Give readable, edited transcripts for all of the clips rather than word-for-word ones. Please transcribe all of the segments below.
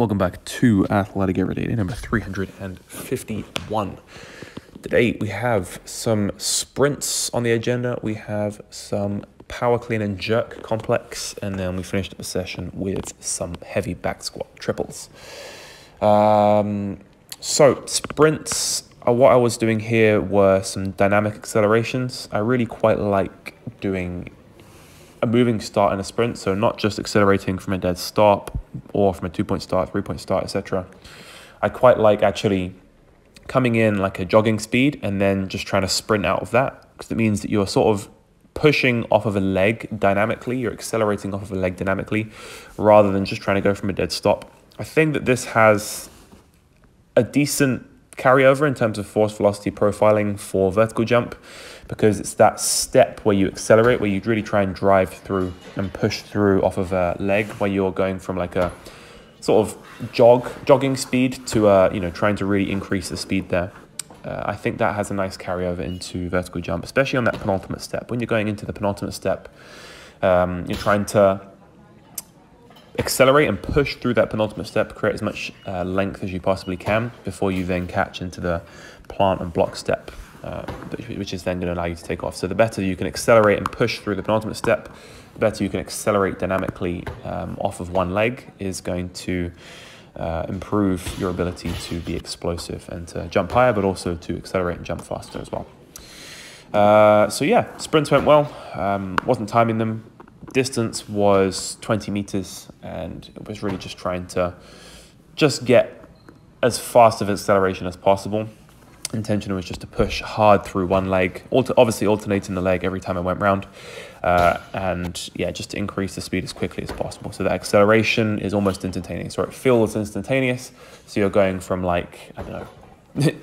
Welcome back to Athletic Everyday, day number 351. Today we have some sprints on the agenda. We have some power clean and jerk complex, and then we finished up the session with some heavy back squat triples. So sprints, what I was doing here were some dynamic accelerations. I really quite like doing a moving start in a sprint, so not just accelerating from a dead stop or from a 2-point start, 3-point start, etc. I quite like actually coming in like a jogging speed and then just trying to sprint out of that, because it means that you're sort of pushing off of a leg dynamically, you're accelerating off of a leg dynamically, rather than just trying to go from a dead stop. I think that this has a decent carryover in terms of force velocity profiling for vertical jump, because it's that step where you accelerate, where you really try and drive through and push through off of a leg, where you're going from like a sort of jogging speed to trying to really increase the speed there. I think that has a nice carryover into vertical jump, especially on that penultimate step. When you're going into the penultimate step, you're trying to accelerate and push through that penultimate step, create as much length as you possibly can before you then catch into the plant and block step, which is then going to allow you to take off. So the better you can accelerate and push through the penultimate step, the better you can accelerate dynamically off of one leg is going to improve your ability to be explosive and to jump higher, but also to accelerate and jump faster as well. So yeah, sprints went well. Wasn't timing them. Distance was 20 meters, and it was really just trying to just get as fast of acceleration as possible. Intention was just to push hard through one leg, obviously alternating the leg every time I went round, and yeah, just to increase the speed as quickly as possible. So the acceleration is almost instantaneous, or it feels instantaneous. So you're going from like, I don't know,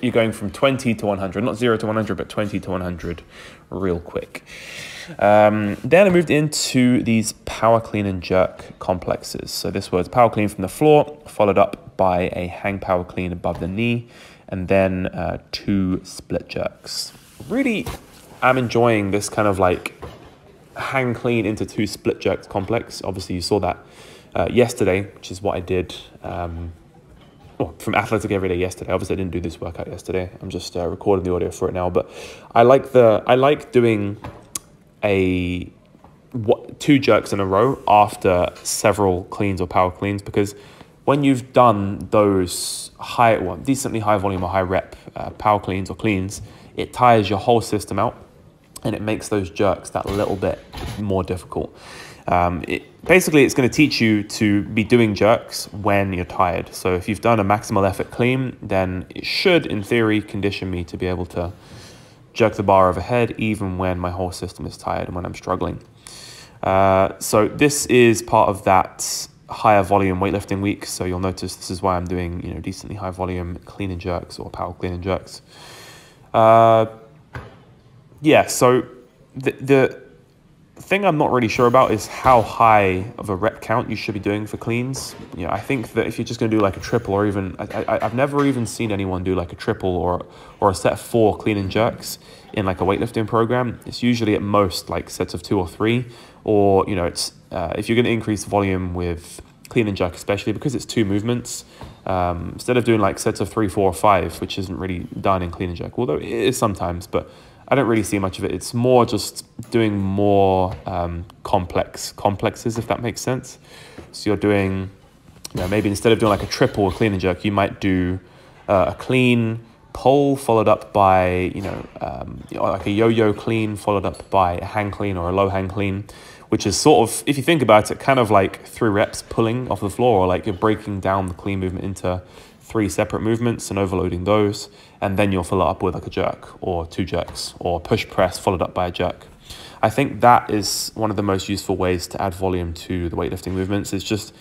you're going from 20 to 100, not 0 to 100, but 20 to 100 real quick. Then I moved into these power clean and jerk complexes. So this was power clean from the floor, followed up by a hang power clean above the knee, and then 2 split jerks. Really, I'm enjoying this kind of like hang clean into 2 split jerks complex. Obviously, you saw that yesterday, which is what I did from Athletic Everyday yesterday. Obviously, I didn't do this workout yesterday. I'm just recording the audio for it now. But I like doing 2 jerks in a row after several cleans or power cleans, because when you've done those decently high volume or high rep power cleans or cleans, it tires your whole system out, and it makes those jerks that little bit more difficult. Basically, it's going to teach you to be doing jerks when you're tired. So if you've done a maximal effort clean, then it should, in theory, condition me to be able to jerk the bar overhead even when my whole system is tired and when I'm struggling. So this is part of that higher volume weightlifting week. So you'll notice this is why I'm doing decently high volume clean and jerks or power clean and jerks. Yeah, so the thing I'm not really sure about is how high of a rep count you should be doing for cleans. I think that if you're just going to do like a triple, or even I've never even seen anyone do like a triple or a set of 4 clean and jerks in like a weightlifting program. It's usually at most like sets of 2 or 3, or it's if you're going to increase volume with clean and jerk, especially because it's 2 movements, instead of doing like sets of 3, 4, or 5, which isn't really done in clean and jerk, although it is sometimes, but I don't really see much of it. It's more just doing more complexes, if that makes sense. So you're doing, maybe instead of doing like a triple or clean and jerk, you might do a clean pull followed up by, like a yo-yo clean followed up by a hang clean or a low hang clean, which is sort of, if you think about it, kind of like 3 reps pulling off the floor, or like you're breaking down the clean movement into 3 separate movements and overloading those, and then you'll fill it up with like a jerk or 2 jerks, or push press followed up by a jerk. I think that is one of the most useful ways to add volume to the weightlifting movements, is just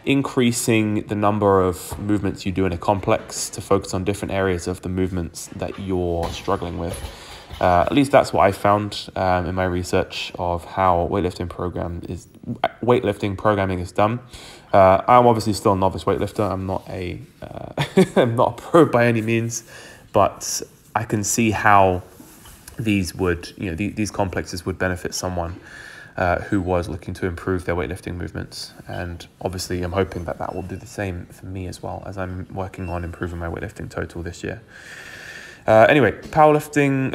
increasing the number of movements you do in a complex to focus on different areas of the movements that you're struggling with. At least that's what I found in my research of how weightlifting programming is done. I'm obviously still a novice weightlifter. I'm not I'm not a pro by any means, but I can see how these complexes would benefit someone who was looking to improve their weightlifting movements. And obviously I'm hoping that that will do the same for me as well, as I'm working on improving my weightlifting total this year. Anyway, power clean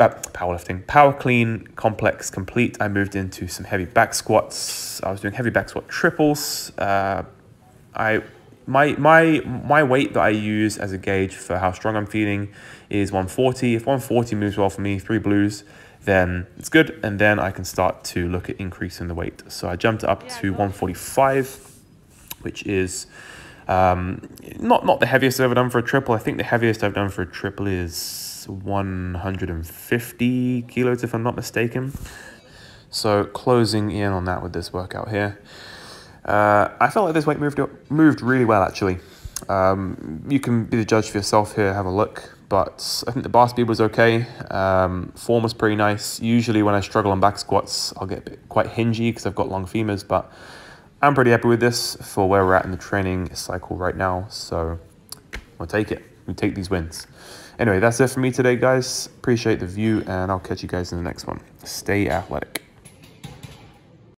complex complete. I moved into some heavy back squats. I was doing heavy back squat triples. My weight that I use as a gauge for how strong I'm feeling is 140. If 140 moves well for me, 3 blues, then it's good. And then I can start to look at increasing the weight. So I jumped up to 145, which is not the heaviest I've ever done for a triple. I think the heaviest I've done for a triple is 150 kilos, if I'm not mistaken. So closing in on that with this workout here. I felt like this weight moved really well, actually. You can be the judge for yourself here, have a look. But I think the bar speed was okay. Form was pretty nice. Usually when I struggle on back squats, I'll get quite hingy because I've got long femurs, but I'm pretty happy with this for where we're at in the training cycle right now. So we'll take it. We take these wins. Anyway, that's it for me today, guys. Appreciate the view, and I'll catch you guys in the next one. Stay athletic.